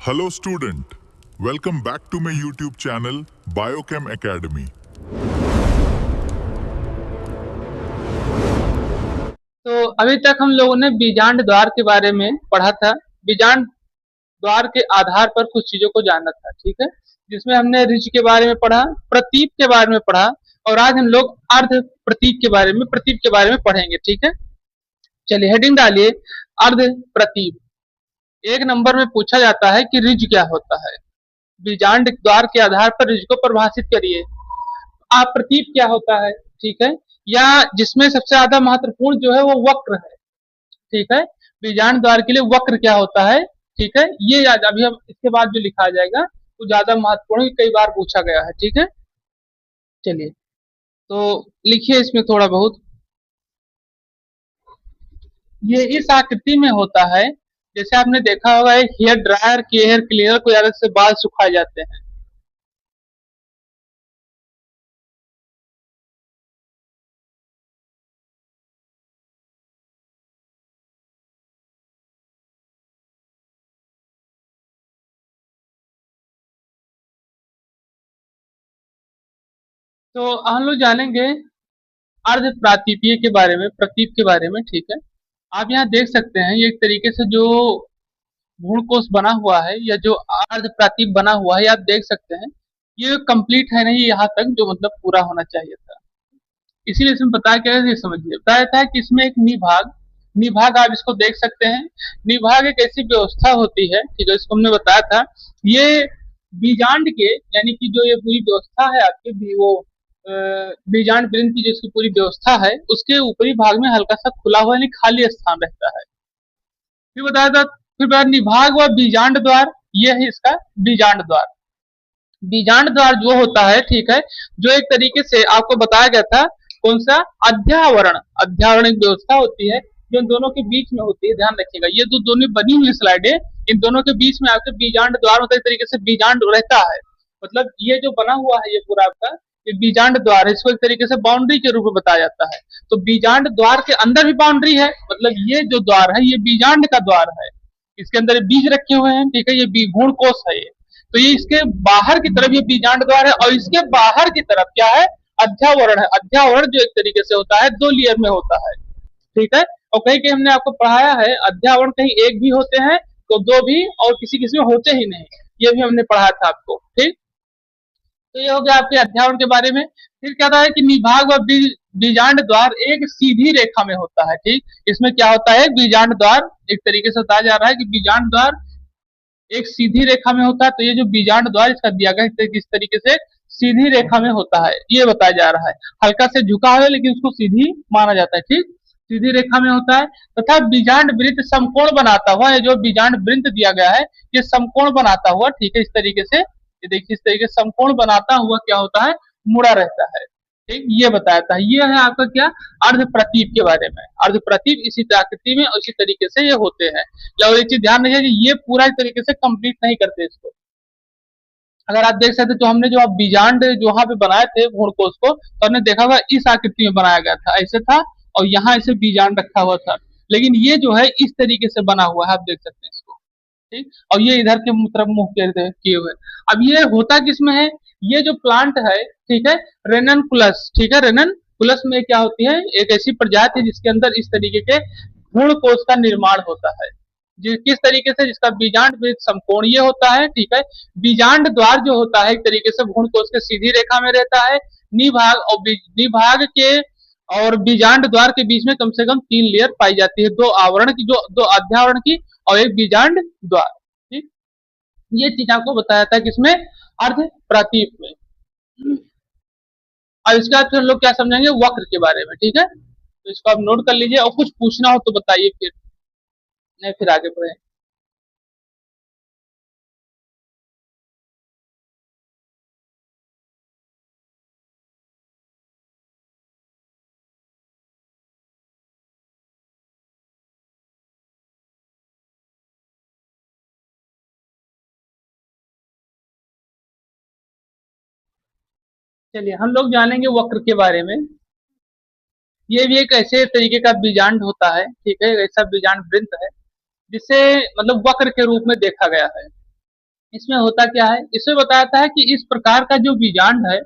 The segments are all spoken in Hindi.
Hello student, welcome back to my YouTube channel Biochem Academy. तो अभी तक हम लोगों ने बीजांड द्वार के बारे में पढ़ा था। बीजांड द्वार के आधार पर कुछ चीजों को जाना था, ठीक है, जिसमें हमने ऋच के बारे में पढ़ा, प्रतीप के बारे में पढ़ा और आज हम लोग अर्ध प्रतीप के बारे में पढ़ेंगे, ठीक है। चलिए हेडिंग डालिए, अर्ध प्रतीप। एक नंबर में पूछा जाता है कि ऋज क्या होता है। बीजांड द्वार के आधार पर ऋज को परिभाषित करिए। आप प्रतीप क्या होता है, ठीक है, या जिसमें सबसे ज्यादा महत्वपूर्ण जो है वो वक्र है, ठीक है। बीजांड द्वार के लिए वक्र क्या होता है, ठीक है, ये याद अभी हम इसके बाद जो लिखा जाएगा वो ज्यादा महत्वपूर्ण कई बार पूछा गया है, ठीक है। चलिए तो लिखिए इसमें थोड़ा बहुत। ये इस आकृति में होता है, जैसे आपने देखा होगा एक हेयर ड्रायर की हेयर क्लीनर को ज्यादा से बाल सुखाए जाते हैं। तो हम लोग जानेंगे अर्ध प्रातीपीय के बारे में, प्रतीप के बारे में, ठीक है। आप यहाँ देख सकते हैं ये एक तरीके से जो भ्रूणकोश बना हुआ है या जो अर्ध प्रातीप बना हुआ है, आप देख सकते हैं ये कंप्लीट है नहीं यहाँ तक, जो मतलब पूरा होना चाहिए था। इसीलिए इसमें बताया क्या है, ये समझिए। बताया जाता है कि इसमें एक निभाग, निभाग आप इसको देख सकते हैं। निभाग एक ऐसी व्यवस्था होती है, ठीक है, इसको हमने बताया था। ये बीजांड के यानी कि जो ये पूरी व्यवस्था है आपके वो बीजांड वृंत की जो इसकी पूरी व्यवस्था है, उसके ऊपरी भाग में हल्का सा खुला हुआ यानी खाली स्थान रहता है। फिर बताया था, फिर बताया निभाग व बीजांड द्वार, ये है इसका बीजांड द्वार। बीजांड द्वार जो होता है, ठीक है, जो एक तरीके से आपको बताया गया था, कौन सा, अध्यावरण। अध्यावरण एक व्यवस्था होती है जो इन दोनों के बीच में होती है, ध्यान रखिएगा। ये जो दोनों बनी हुई स्लाइड है, इन दोनों के बीच में आपके बीजांड द्वार होता है, एक तरीके से बीजांड रहता है। मतलब ये जो बना हुआ है ये पूरा आपका ये बीजांड द्वार है, इसको एक तरीके से बाउंड्री के रूप में बताया जाता है। तो बीजांड द्वार के अंदर भी बाउंड्री है, मतलब ये जो द्वार है ये बीजांड का द्वार है। इसके अंदर बीज रखे हुए हैं, ठीक है, ये भ्रूण कोष है ये। तो ये इसके बाहर की तरफ ये बीजांड द्वार है और इसके बाहर की तरफ क्या है, अध्यावरण है। अध्यावरण जो एक तरीके से होता है दो लेयर में होता है, ठीक है। और कहीं कहीं हमने आपको पढ़ाया है अध्यावरण कहीं एक भी होते हैं तो दो भी, और किसी किसी में होते ही नहीं, ये भी हमने पढ़ाया था आपको, ठीक। तो ये हो गया आपके अध्यावरण के बारे में। फिर क्या है कि निभाग व बीजांड द्वार एक सीधी रेखा में होता है, ठीक। इसमें क्या होता है, बीजांड द्वार एक तरीके से बताया जा रहा है कि बीजांड द्वार एक सीधी रेखा में होता है। तो ये जो बीजांड द्वार इसका दिया गया किस तरीके से सीधी रेखा में होता है ये बताया जा रहा है। हल्का से झुका है लेकिन उसको सीधी माना जाता है, ठीक, सीधी रेखा में होता है। तथा बीजांड वृत्त समकोण बनाता हुआ, ये जो बीजांड वृत्त दिया गया है ये समकोण बनाता हुआ, ठीक है, इस तरीके से ये देखिए, इस तरीके से समकोण बनाता हुआ क्या होता है, मुड़ा रहता है, ठीक, ये बताया था। ये है आपका क्या, अर्ध प्रतीप के बारे में। अर्ध प्रतीप इसी आकृति में और इसी तरीके से ये होते हैं। और एक चीज ध्यान रखिए कि ये पूरा एक तरीके से कंप्लीट नहीं करते इसको। अगर आप देख सकते तो हमने जो आप बीजांड जो वहां पे बनाए थे भ्रूणकोश को, तो हमने देखा हुआ इस आकृति में बनाया गया था, ऐसे था और यहाँ ऐसे बीजांड रखा हुआ था। लेकिन ये जो है इस तरीके से बना हुआ है, आप देख सकते हैं इसको, ठीक। और ये इधर के तरफ मुंह किए हुए। अब ये होता किसमें है, ये जो प्लांट है, ठीक है, रेननकुलस, ठीक है, रेननकुलस में क्या होती है, एक ऐसी प्रजाति है जिसके अंदर इस तरीके के भ्रूणकोश का निर्माण होता है। किस तरीके से, जिसका बीजांड वृत्त समकोणीय होता है, ठीक है। बीजांड द्वार जो होता है एक तरीके से भ्रूणकोश के सीधी रेखा में रहता है। निभाग और निभाग के और बीजांड द्वार के बीच में कम से कम 3 लेयर पाई जाती है, दो आवरण की, जो दो अध्यावरण की और एक बीजांड द्वार, ठीक। ये चीज आपको बताया था किसमें, अर्ध प्रातीप में। और इसके बाद फिर हम लोग क्या समझेंगे, वक्र के बारे में, ठीक है। तो इसको आप नोट कर लीजिए और कुछ पूछना हो तो बताइए, फिर नहीं फिर आगे बढ़े। चलिए हम लोग जानेंगे वक्र के बारे में। ये भी एक ऐसे तरीके का बीजांड होता है, ठीक है, ऐसा बीजांड वृंत है जिसे मतलब वक्र के रूप में देखा गया है। इसमें होता क्या है, इसमें बताता है कि इस प्रकार का जो बीजांड है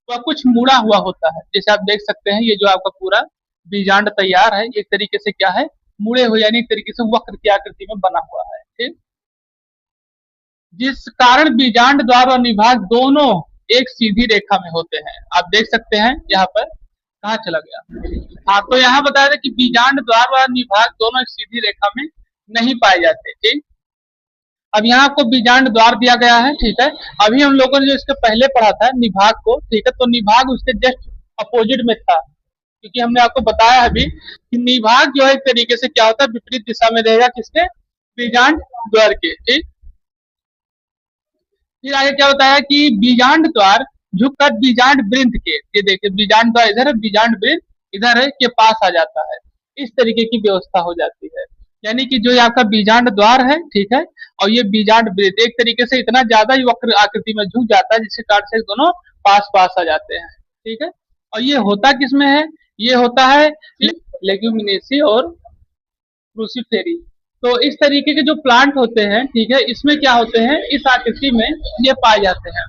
वह कुछ मुड़ा हुआ होता है। जैसे आप देख सकते हैं ये जो आपका पूरा बीजांड तैयार है एक तरीके से क्या है, मुड़े हुए यानी एक तरीके से वक्र की आकृति में बना हुआ है। ठीक, जिस कारण बीजांड द्वार और निभाग दोनों एक सीधी रेखा में होते हैं। आप देख सकते हैं यहाँ पर कहाँ चला गया। हाँ, तो यहाँ बताया था कि बीजांड द्वार और निभाग दोनों एक सीधी रेखा में नहीं पाए जाते। ठीक, अब यहाँ आपको बीजांड द्वार दिया गया है। ठीक है, अभी हम लोगों ने जो इसके पहले पढ़ा था निभाग को, ठीक है, तो निभाग उसके जस्ट अपोजिट में था, क्योंकि हमने आपको बताया अभी कि निभाग जो है एक तरीके से क्या होता है, विपरीत दिशा में रहेगा किसके, बीजांड द्वार के। ठीक, फिर आगे क्या होता है कि बीजांड द्वार झुककर बीजांड वृंत के, ये देखिए बीजांड द्वार इधर है, बीजांड वृंत इधर है, के पास आ जाता है। इस तरीके की व्यवस्था हो जाती है, यानी कि जो ये आपका बीजांड द्वार है, ठीक है, और ये बीजांड वृंत एक तरीके से इतना ज्यादा ही वक्र आकृति में झुक जाता है जिसके कारण से दोनों पास पास आ जाते हैं। ठीक है, और ये होता किसमें है, ये होता है लेग्यूमिनेसी और क्रूसीफेरी। तो इस तरीके के जो प्लांट होते हैं, ठीक है, इसमें क्या होते हैं, इस आकृति में ये पाए जाते हैं।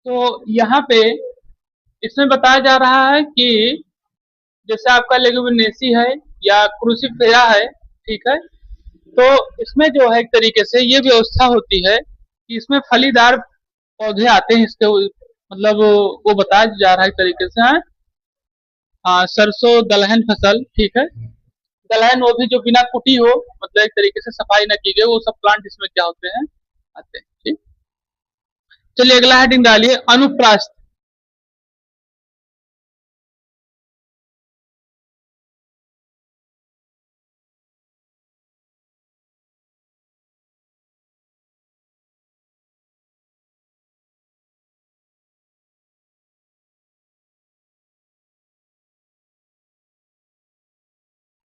तो यहाँ पे इसमें बताया जा रहा है कि जैसे आपका लेग्यूमिनेसी है या क्रूसीफेरा है, ठीक है, तो इसमें जो है एक तरीके से ये व्यवस्था होती है कि इसमें फलीदार पौधे आते हैं इसके, मतलब वो बताया जा रहा है एक तरीके से। हाँ, सरसों दलहन फसल, ठीक है, दलहन वो भी जो बिना कुटी हो, मतलब एक तरीके से सफाई न की गई, वो सब प्लांट इसमें क्या होते हैं, आते हैं। ठीक, चलिए अगला हेडिंग डालिए अनुप्रास्थ।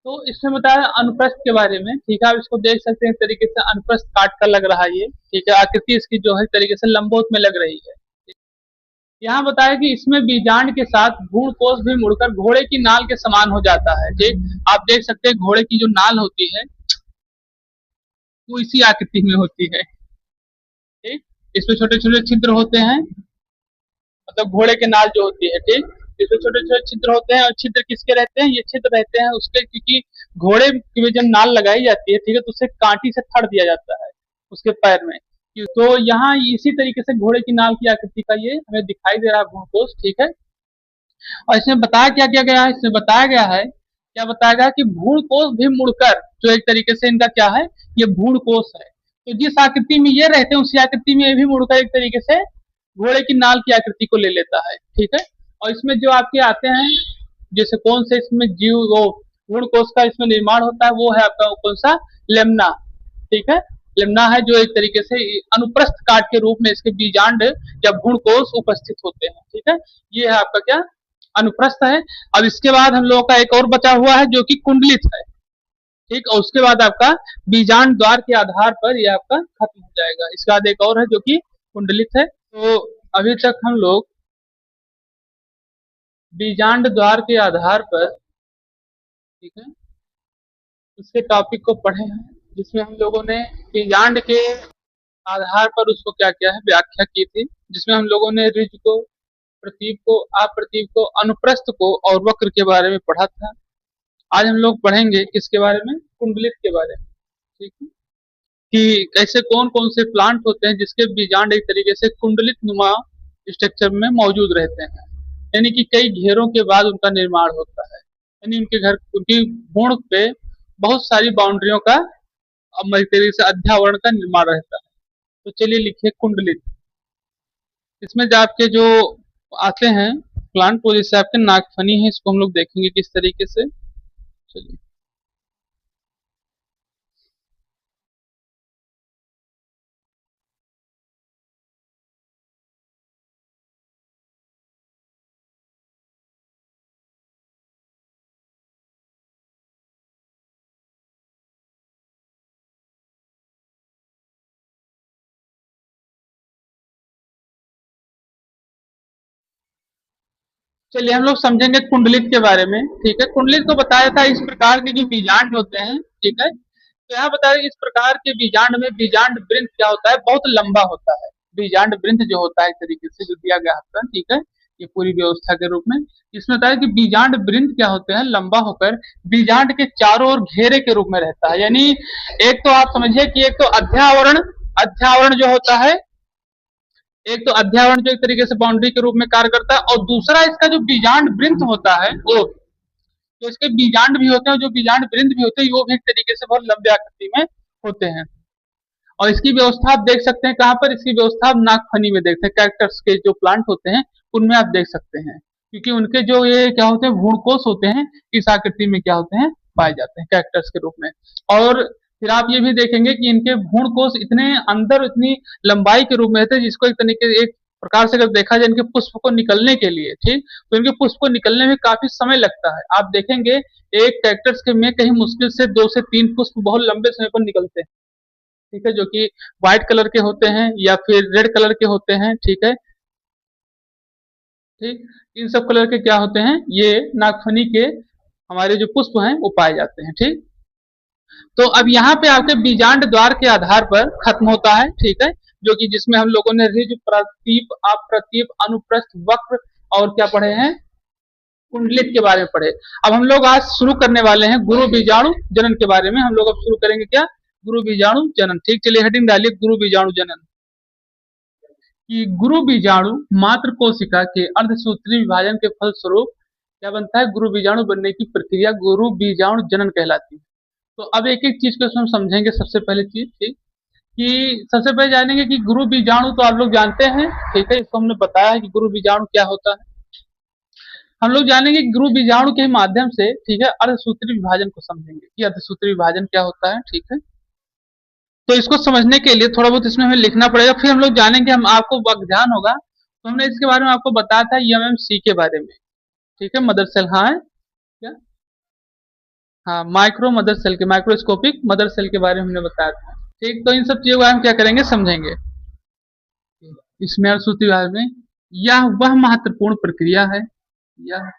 तो इसमें बताया अनुप्रस्थ के बारे में। ठीक है, आप इसको देख सकते हैं, एक तरीके से अनुप्रस्थ काट कर लग रहा है ये। ठीक है, आकृति इसकी जो है तरीके से लंबवत में लग रही है। यहाँ बताया कि इसमें बीजांड के साथ भ्रूण कोष भी मुड़कर घोड़े की नाल के समान हो जाता है। ठीक, आप देख सकते हैं घोड़े की जो नाल होती है वो इसी आकृति में होती है। ठीक, इसमें छोटे छोटे छिद्र होते हैं, मतलब घोड़े के नाल जो होती है। ठीक, इसमें छोटे छोटे छिद्र होते हैं, और छिद्र किसके रहते हैं, ये छिद्र रहते हैं उसके, क्योंकि घोड़े की जब नाल लगाई जाती है, ठीक है, तो उसे कांटी से थड़ दिया जाता है उसके पैर में। तो यहाँ इसी तरीके से घोड़े की नाल की आकृति का ये हमें दिखाई दे रहा है भ्रूणकोष। ठीक है, और इसमें बताया क्या किया गया है, इसमें बताया गया है, क्या बताया गया कि भ्रूणकोष भी मुड़कर, जो एक तरीके से इनका क्या है, ये भ्रूणकोष है, तो जिस आकृति में ये रहते हैं उसी आकृति में ये भी मुड़कर एक तरीके से घोड़े की नाल की आकृति को ले लेता है। ठीक है, और इसमें जो आपके आते हैं, जैसे कौन से इसमें जीव वो भ्रूणकोष का इसमें निर्माण होता है, वो है आपका कौन सा, लेमना। ठीक है, लेमना है जो एक तरीके से अनुप्रस्थ काट के रूप में इसके बीजांड या भ्रूणकोष उपस्थित होते हैं। ठीक है, ये है आपका क्या, अनुप्रस्थ है। अब इसके बाद हम लोगों का एक और बचा हुआ है जो कि कुंडलित है। ठीक, और उसके बाद आपका बीजांड द्वार के आधार पर यह आपका खत्म हो जाएगा। इसके बाद एक और है जो कि कुंडलित है। तो अभी तक हम लोग बीजांड द्वार के आधार पर, ठीक है, उसके टॉपिक को पढ़े हैं, जिसमें हम लोगों ने बीजांड के आधार पर उसको क्या किया है, व्याख्या की थी, जिसमें हम लोगों ने ऋज को, प्रतीप को, अप्रतीप को, अनुप्रस्थ को और वक्र के बारे में पढ़ा था। आज हम लोग पढ़ेंगे किसके बारे में, कुंडलित के बारे में। ठीक है, कि ऐसे कौन कौन से प्लांट होते हैं जिसके बीजांड एक तरीके से कुंडलित नुमा स्ट्रक्चर में मौजूद रहते हैं, यानी कि कई घेरों के बाद उनका निर्माण होता है, यानी उनके घर, उनकी भ्रूण पे बहुत सारी बाउंड्रियों का अब एक तरीके से अध्यावरण का निर्माण रहता है। तो चलिए लिखिए कुंडलित। इसमें जो आपके जो आते हैं प्लांट, वो जैसे आपके नागफनी है, इसको हम लोग देखेंगे किस तरीके से। चलिए, चलिए हम लोग समझेंगे कुंडलित के बारे में। ठीक है, कुंडलित को बताया था इस प्रकार के जो बीजांड होते हैं, ठीक है, तो यहाँ बताया इस प्रकार के बीजांड में बीजांड वृंत क्या होता है, बहुत लंबा होता है। बीजांड वृंत जो होता है एक तरीके से जो दिया गया आपका, ठीक है, ये पूरी व्यवस्था के रूप में इसमें बताया कि बीजांड वृंत क्या होते हैं, लंबा होकर बीजांड के चारों ओर घेरे के रूप में रहता है। यानी एक तो आप समझिए कि एक तो अध्यावरण जो होता है, एक तो अध्यावरण जो एक तरीके से बाउंड्री के रूप में कार्य करता है, और दूसरा इसका जो बीजांड वृंत होता है वो, तो इसके बीजांड भी होते हैं, जो बीजांड वृंत भी होते हैं वो भी एक तरीके से बहुत लंबे आकृति में होते हैं। और इसकी व्यवस्था आप देख सकते हैं कहाँ पर, इसकी व्यवस्था आप नागफनी में देखते हैं, कैक्टस के जो प्लांट होते हैं उनमें आप देख सकते हैं, क्योंकि उनके जो ये क्या होते हैं भ्रूणकोश होते हैं, इस आकृति में क्या होते हैं, पाए जाते हैं कैक्टस के रूप में। और फिर आप ये भी देखेंगे कि इनके भ्रूणकोश इतने अंदर, इतनी लंबाई के रूप में रहते हैं, जिसको एक तरीके एक प्रकार से अगर देखा जाए इनके पुष्प को निकलने के लिए, ठीक, तो इनके पुष्प को निकलने में काफी समय लगता है। आप देखेंगे एक कैक्टस के में कहीं मुश्किल से 2 से 3 पुष्प बहुत लंबे समय पर निकलते हैं, ठीक है, जो कि व्हाइट कलर के होते हैं या फिर रेड कलर के होते हैं, ठीक है, ठीक, इन सब कलर के क्या होते हैं, ये नागफनी के हमारे जो पुष्प हैं वो पाए जाते हैं, ठीक। तो अब यहाँ पे आपके बीजांड द्वार के आधार पर खत्म होता है, ठीक है, जो कि जिसमें हम लोगों ने ऋज, प्रतीप, अप्रतीप, अनुप्रस्थ, वक्र और क्या पढ़े हैं, कुंडलित के बारे में पढ़े। अब हम लोग आज शुरू करने वाले हैं गुरु बीजाणु जनन के बारे में। हम लोग अब शुरू करेंगे क्या, गुरु बीजाणु जनन, ठीक। चलिए हेडिंग डालिए गुरु बीजाणु जनन। कि गुरु बीजाणु मात्र कोशिका के अर्धसूत्री विभाजन के फलस्वरूप क्या बनता है, गुरु बीजाणु बनने की प्रक्रिया गुरु बीजाणु जनन कहलाती है। तो अब एक एक चीज को इसमें हम समझेंगे। सबसे पहले चीज, ठीक, कि सबसे पहले जानेंगे कि गुरु बीजाणु तो आप लोग जानते हैं, ठीक है, इसको हमने बताया है कि गुरु बीजाणु क्या होता है। हम लोग जानेंगे कि गुरु बीजाणु के माध्यम से, ठीक है, अर्धसूत्री विभाजन को समझेंगे कि अर्धसूत्री विभाजन क्या होता है, ठीक है। तो इसको समझने के लिए थोड़ा बहुत इसमें हमें लिखना पड़ेगा, फिर हम लोग जानेंगे, हम आपको ध्यान होगा तो हमने इसके बारे में आपको बताया था एमएमसी के बारे में, ठीक है, मदर सेल, हाँ क्या, हाँ, माइक्रो मदर सेल के, माइक्रोस्कोपिक मदर सेल के बारे में हमने बताया था, ठीक। तो इन सब चीजों को हम क्या करेंगे, समझेंगे। इसमें अर्धसूत्री विभाजन में यह वह महत्वपूर्ण प्रक्रिया है, यह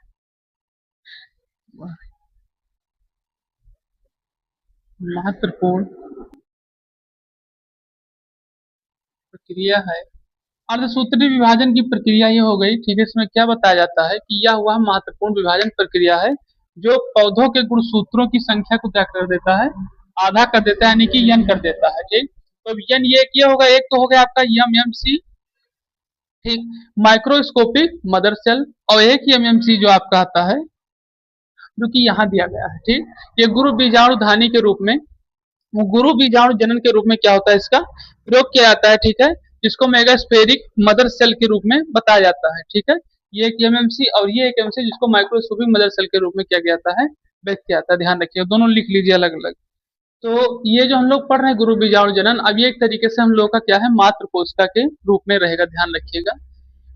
महत्वपूर्ण प्रक्रिया है। अर्धसूत्री विभाजन की प्रक्रिया ये हो गई, ठीक है। इसमें क्या बताया जाता है कि यह वह महत्वपूर्ण विभाजन प्रक्रिया है जो पौधों के गुणसूत्रों की संख्या को क्या कर देता है, आधा कर देता है, यानी कि यन कर देता है, ठीक। तो यन ये क्या होगा, एक तो हो गया आपका एमएमसी, ठीक, माइक्रोस्कोपिक मदर सेल, और एक ही एमएमसी जो आपका आता है जो कि यहाँ दिया गया है, ठीक। ये गुरु बीजाणु धानी के रूप में, गुरु बीजाणु जनन के रूप में क्या होता है, इसका प्रयोग किया जाता है, ठीक है, जिसको मेगास्फेरिक मदर सेल के रूप में बताया जाता है, ठीक है। ये एक एमएमसी और ये एक एमएमसी जिसको माइक्रोस्कोपिक मदर सेल के रूप में क्या किया जाता है, व्यक्त किया जाता है। ध्यान रखिएगा, दोनों लिख लीजिए अलग अलग। तो ये जो हम लोग पढ़ रहे हैं गुरु बीजाणु जनन, अब ये एक तरीके से हम लोग का क्या है, मात्र कोशिका के रूप में रहेगा, ध्यान रखिएगा।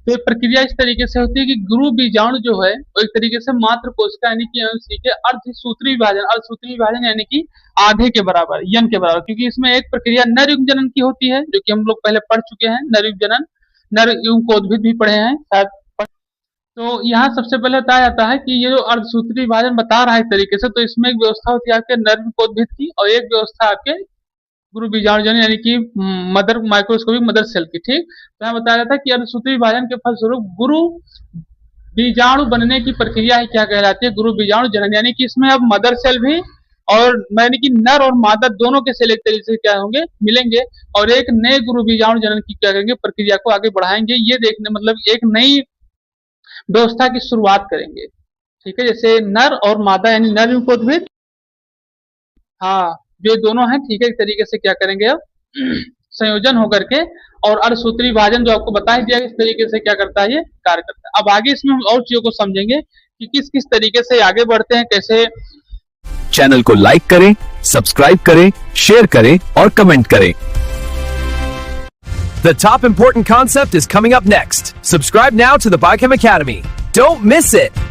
तो ये प्रक्रिया इस तरीके से होती है कि गुरु बीजाणु जो है वो एक तरीके से मात्र कोशिका यानी कि एमएमसी के अर्धसूत्री विभाजन, अर्धसूत्री विभाजन यानी कि आधे के बराबर, यन के बराबर, क्योंकि इसमें एक प्रक्रिया नर युग्म जनन की होती है जो कि हम लोग पहले पढ़ चुके हैं, नर युग्म जनन, नर युग्म को उद्भिद भी पढ़े हैं शायद। तो यहाँ सबसे पहले बताया जाता है कि ये जो अर्धसूत्री विभाजन बता रहा है एक तरीके से, तो इसमें एक व्यवस्था होती है आपके नर युग्म को उद्भिद की, और एक व्यवस्था आपके गुरु बीजाणु जनन यानी कि मदर माइक्रोस्कोपिक मदर सेल की, ठीक। तो यहाँ बताया जाता है कि अर्धसूत्री विभाजन के फलस्वरूप गुरु बीजाणु बनने की प्रक्रिया ही क्या कहलाती है, गुरु बीजाणु जनन, यानी कि इसमें अब मदर सेल भी और यानी कि नर और मादा दोनों के सेल एक तरीके से क्या होंगे, मिलेंगे, और एक नए गुरु बीजाणु जनन की क्या करेंगे, प्रक्रिया को आगे बढ़ाएंगे। ये देखने मतलब एक नई व्यवस्था की शुरुआत करेंगे, ठीक है, जैसे नर और मादा यानी नर युग्मोद्भिद, हाँ, जो दोनों हैं, ठीक है, एक तरीके से क्या करेंगे अब संयोजन होकर के, और अर्धसूत्री विभाजन जो आपको बता ही दिया इस तरीके से क्या करता है, ये कार्य करता है। अब आगे इसमें हम और चीजों को समझेंगे कि किस किस तरीके से आगे बढ़ते हैं, कैसे। चैनल को लाइक करें, सब्सक्राइब करें, शेयर करें और कमेंट करें। The top important concept is coming up next. Subscribe now to the Biochem Academy. Don't miss it.